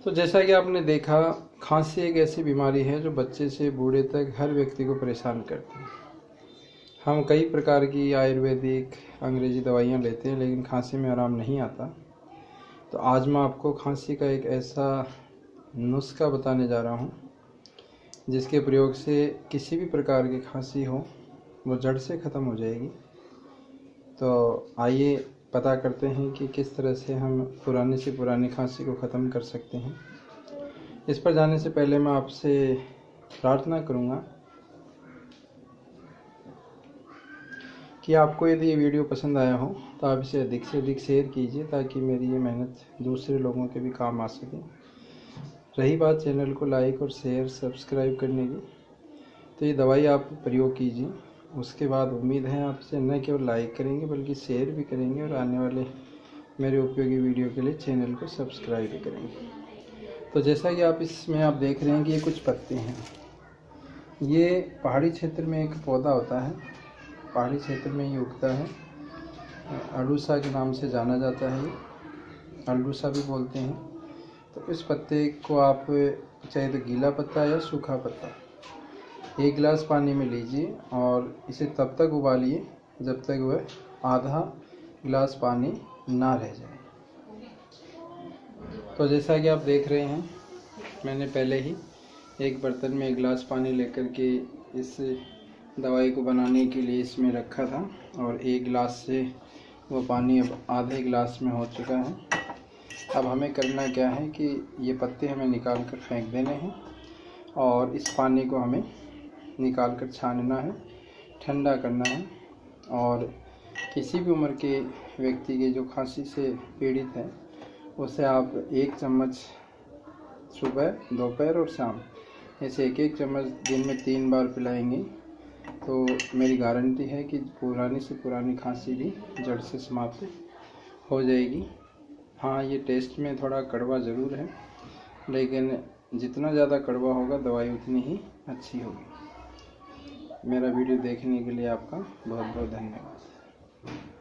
तो जैसा कि आपने देखा, खांसी एक ऐसी बीमारी है जो बच्चे से बूढ़े तक हर व्यक्ति को परेशान करती है। हम कई प्रकार की आयुर्वेदिक अंग्रेजी दवाइयाँ लेते हैं, लेकिन खांसी में आराम नहीं आता। तो आज मैं आपको खांसी का एक ऐसा नुस्खा बताने जा रहा हूँ जिसके प्रयोग से किसी भी प्रकार की खांसी हो वो जड़ से ख़त्म हो जाएगी। तो आइए पता करते हैं कि किस तरह से हम पुरानी से पुरानी खांसी को ख़त्म कर सकते हैं। इस पर जाने से पहले मैं आपसे प्रार्थना करूंगा कि आपको यदि ये वीडियो पसंद आया हो तो आप इसे अधिक से अधिक शेयर कीजिए ताकि मेरी ये मेहनत दूसरे लोगों के भी काम आ सके। रही बात चैनल को लाइक और शेयर सब्सक्राइब करने की, तो ये दवाई आप प्रयोग कीजिए। उसके बाद उम्मीद है आप इसे न केवल लाइक करेंगे बल्कि शेयर भी करेंगे और आने वाले मेरे उपयोगी वीडियो के लिए चैनल को सब्सक्राइब भी करेंगे। तो जैसा कि आप इसमें आप देख रहे हैं कि ये कुछ पत्ते हैं। ये पहाड़ी क्षेत्र में एक पौधा होता है, पहाड़ी क्षेत्र में ही उगता है। अड़ूसा के नाम से जाना जाता है, अड़ूसा भी बोलते हैं। तो इस पत्ते को आप चाहे तो गीला पत्ता या सूखा पत्ता 1 गिलास पानी में लीजिए और इसे तब तक उबालिए जब तक वह आधा गिलास पानी ना रह जाए। तो जैसा कि आप देख रहे हैं, मैंने पहले ही एक बर्तन में 1 गिलास पानी लेकर के इस दवाई को बनाने के लिए इसमें रखा था और 1 गिलास से वो पानी अब आधे गिलास में हो चुका है। अब हमें करना क्या है कि ये पत्ते हमें निकाल कर फेंक देने हैं और इस पानी को हमें निकाल कर छानना है, ठंडा करना है। और किसी भी उम्र के व्यक्ति के जो खांसी से पीड़ित है उसे आप 1 चम्मच सुबह, दोपहर और शाम ऐसे 1-1 चम्मच दिन में 3 बार पिलाएंगे तो मेरी गारंटी है कि पुरानी से पुरानी खांसी भी जड़ से समाप्त हो जाएगी। हाँ, ये टेस्ट में थोड़ा कड़वा ज़रूर है, लेकिन जितना ज़्यादा कड़वा होगा दवाई उतनी ही अच्छी होगी। मेरा वीडियो देखने के लिए आपका बहुत बहुत धन्यवाद।